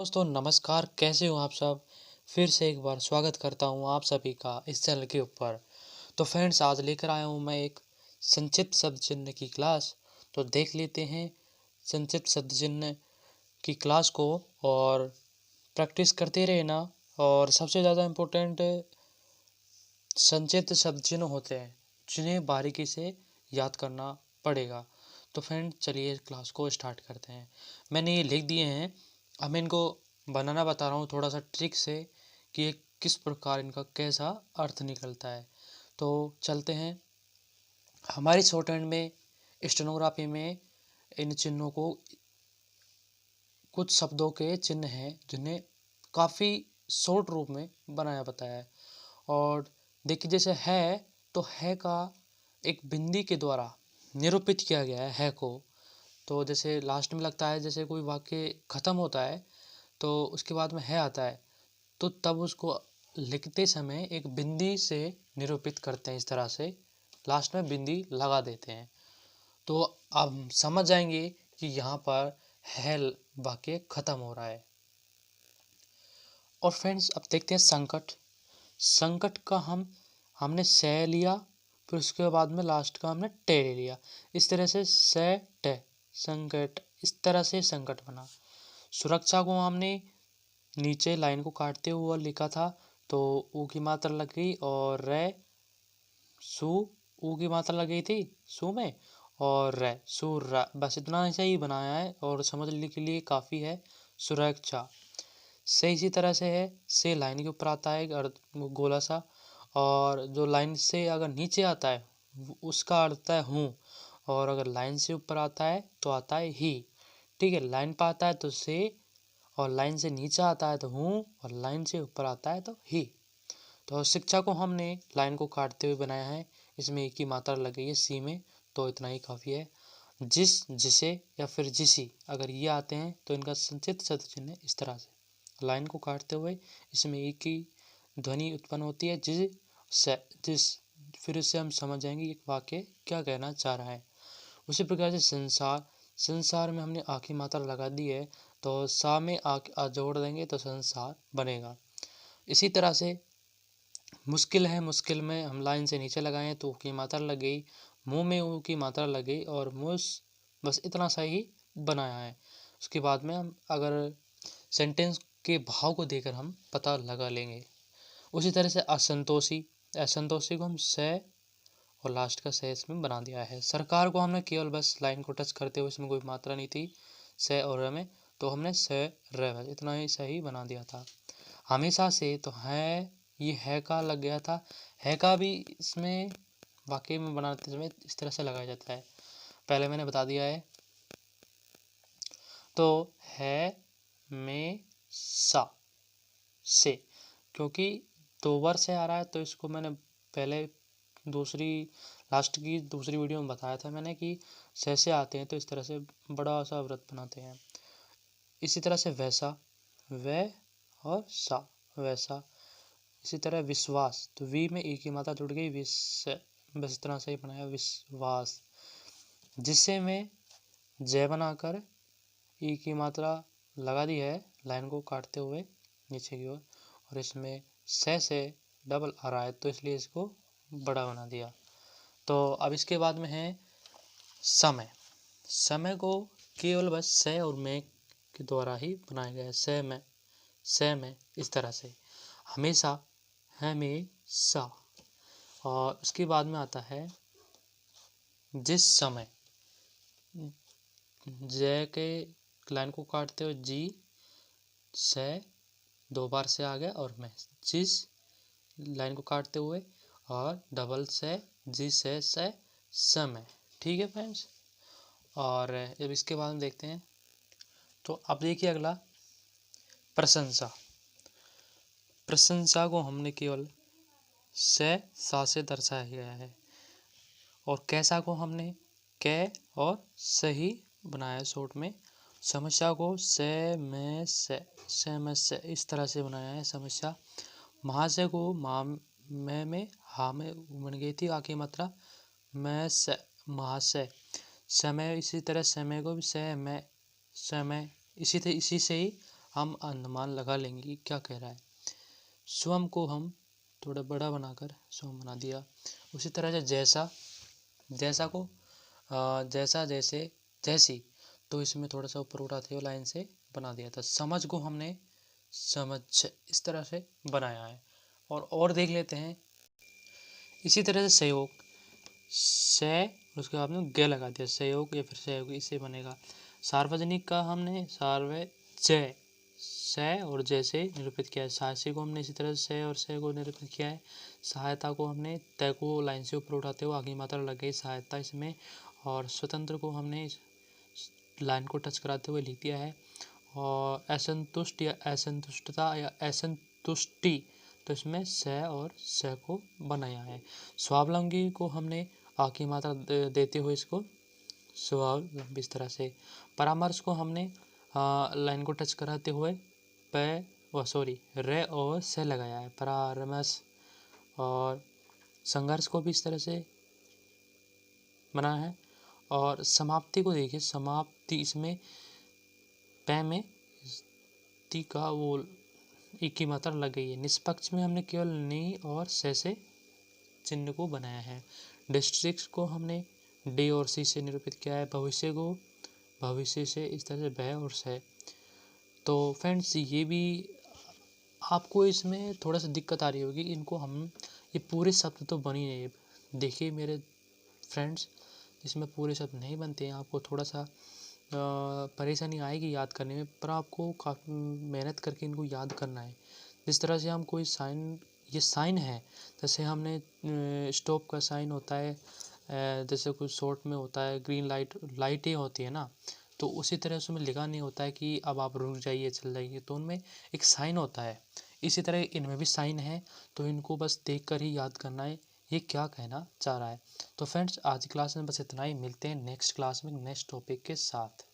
दोस्तों नमस्कार, कैसे हो आप सब। फिर से एक बार स्वागत करता हूं आप सभी का इस चैनल के ऊपर। तो फ्रेंड्स, आज लेकर आया हूं मैं एक संक्षिप्त शब्द चिन्ह की क्लास। तो देख लेते हैं संक्षिप्त शब्द चिन्ह की क्लास को और प्रैक्टिस करते रहना। और सबसे ज़्यादा इम्पोर्टेंट संक्षिप्त शब्द चिन्ह होते हैं जिन्हें बारीकी से याद करना पड़ेगा। तो फ्रेंड चलिए क्लास को स्टार्ट करते हैं। मैंने ये लिख दिए हैं, अब मैं इनको बनाना बता रहा हूँ थोड़ा सा ट्रिक से कि ये किस प्रकार इनका कैसा अर्थ निकलता है। तो चलते हैं। हमारी शॉर्ट हैंड में स्टेनोग्राफी में इन चिन्हों को कुछ शब्दों के चिन्ह हैं जिन्हें काफ़ी शॉर्ट रूप में बनाया बताया है। और देखिए, जैसे है तो है का एक बिंदी के द्वारा निरूपित किया गया है को। तो जैसे लास्ट में लगता है, जैसे कोई वाक्य खत्म होता है तो उसके बाद में है आता है, तो तब उसको लिखते समय एक बिंदी से निरूपित करते हैं। इस तरह से लास्ट में बिंदी लगा देते हैं। तो अब हम समझ जाएंगे कि यहाँ पर है वाक्य खत्म हो रहा है। और फ्रेंड्स, अब देखते हैं संकट। संकट का हमने से लिया, फिर उसके बाद में लास्ट का हमने टे ले लिया। इस तरह से से टे संकट, इस तरह से संकट बना। सुरक्षा को हमने नीचे लाइन को काटते हुए लिखा था, तो ऊ की मात्रा लग गई और रे सु, ऊ की मात्रा लग गई थी सु में, और रे सुर, बस इतना ऐसा ही बनाया है और समझने के लिए काफ़ी है। सुरक्षा से इसी तरह से है, से लाइन के ऊपर आता है गोला सा, और जो लाइन से अगर नीचे आता है उसका अर्थ है हूँ, और अगर लाइन से ऊपर आता है तो आता है ही। ठीक है, लाइन पर आता है तो से, और लाइन से नीचे आता है तो हूँ, और लाइन से ऊपर आता है तो ही। तो शिक्षा को हमने लाइन को काटते हुए बनाया है, इसमें एक ही मात्रा लग गई है सी में, तो इतना ही काफ़ी है। जिस, जिसे या फिर जिसी अगर ये आते हैं तो इनका संक्षिप्त शब्द चिन्ह इस तरह से लाइन को काटते हुए इसमें एक ही ध्वनि उत्पन्न होती है जिस, फिर उससे हम समझ जाएंगे ये वाक्य क्या कहना चाह रहा है। उसी प्रकार से संसार, संसार में हमने आ की मात्रा लगा दी है, तो सा में आ जोड़ देंगे तो संसार बनेगा। इसी तरह से मुश्किल है, मुश्किल में हम लाइन से नीचे लगाएं तो ऊ की मात्रा लग गई, मुंह में ऊ की मात्रा लग गई और मुस, बस इतना सा ही बनाया है। उसके बाद में हम अगर सेंटेंस के भाव को देकर हम पता लगा लेंगे। उसी तरह से असंतोषी, असंतोषी को हम से और लास्ट का से इसमें बना दिया है। सरकार को हमने केवल बस लाइन को टच करते हुए, इसमें कोई मात्रा नहीं थी से और र में, तो हमने से र बस इतना ही सही बना दिया था। हमेशा से तो है, ये है का लग गया था, है का भी इसमें वाक्य में बनाते समय इस तरह से लगाया जाता है, पहले मैंने बता दिया है। तो है में सा से, क्योंकि दो बार से आ रहा है तो इसको मैंने पहले लास्ट की दूसरी वीडियो में बताया था मैंने कि से आते हैं तो इस तरह से बड़ा सा व्रत बनाते हैं। इसी तरह से वैसा, वै और सा वैसा। इसी तरह विश्वास, तो वी में एक ही मात्रा जुड़ गई, बस इस तरह से ही बनाया विश्वास। जिससे में जय बनाकर ई की मात्रा लगा दी है लाइन को काटते हुए नीचे की ओर, और इसमें से डबल आ रहा है तो इसलिए इसको बड़ा बना दिया। तो अब इसके बाद में है समय। समय को केवल बस से और में के द्वारा ही बनाया गया है। से में इस तरह से हमेशा, हमेशा। और उसके बाद में आता है जिस समय, जय के लाइन को काटते हुए जी से दो बार से आ गया, और मैं जिस लाइन को काटते हुए और डबल से जी से समय। ठीक है फ्रेंड्स, और अब इसके बाद में देखते हैं। तो अब देखिए अगला प्रशंसा। प्रशंसा को हमने केवल से सा से दर्शाया गया है, और कैसा को हमने कै और सही बनाया शॉर्ट में। समस्या को से में से इस तरह से बनाया है समस्या। महाशय को में हा में बन गई थी आखिरी मात्रा, मैं से महाशय। समय, इसी तरह समय को भी से में समय, इसी से ही हम अनुमान लगा लेंगे कि क्या कह रहा है। स्वम को हम थोड़ा बड़ा बनाकर स्वम बना दिया। उसी तरह से जैसा, जैसा को जैसा, जैसे, जैसी, तो इसमें थोड़ा सा ऊपर उठाते हुए लाइन से बना दिया था। समझ को हमने समझ इस तरह से बनाया है। और देख लेते हैं। इसी तरह से सहयोग, से उसके बाद में ग लगा दिया, सहयोग या फिर सहयोग, इससे बनेगा। सार्वजनिक का हमने सार्वजय से और जैसे निरूपित किया है। साहसी को हमने इसी तरह से और से को निरूपित किया है। सहायता को हमने तय को लाइन से ऊपर उठाते हुए आगे मात्रा लग गई सहायता इसमें। और स्वतंत्र को हमने लाइन को टच कराते हुए लिख दिया है। और असंतुष्ट या असंतुष्टता या असंतुष्टि, तो इसमें स और स को बनाया है। स्वावलंबी को हमने आ की मात्रा देते हुए इसको स्वावलंबी इस तरह से। परामर्श को हमने लाइन को टच कराते हुए र और से लगाया है, परामर्श। और संघर्ष को भी इस तरह से बना है। और समाप्ति को देखिए, समाप्ति इसमें पै में ती का वो एक की मात्रा लग गई है। निष्पक्ष में हमने केवल नी और से चिन्ह को बनाया है। डिस्ट्रिक्ट को हमने डी और सी से निरूपित किया है। भविष्य को भविष्य से इस तरह से भय और से। तो फ्रेंड्स, ये भी आपको इसमें थोड़ा सा दिक्कत आ रही होगी। इनको हम ये पूरे शब्द तो बन ही नहीं। देखिए मेरे फ्रेंड्स, इसमें पूरे शब्द नहीं बनते हैं। आपको थोड़ा सा परेशानी आएगी याद करने में, पर आपको काफ़ी मेहनत करके इनको याद करना है। जिस तरह से हम कोई साइन, ये साइन है, जैसे हमने स्टॉप का साइन होता है, जैसे कुछ शॉर्ट में होता है ग्रीन लाइट, लाइटें होती है ना, तो उसी तरह से उसमें लिखा नहीं होता है कि अब आप रुक जाइए, चल जाइए, तो उनमें एक साइन होता है। इसी तरह इनमें भी साइन है, तो इनको बस देख कर ही याद करना है ये क्या कहना चाह रहा है। तो फ्रेंड्स, आज की क्लास में बस इतना ही। मिलते हैं नेक्स्ट क्लास में नेक्स्ट टॉपिक के साथ।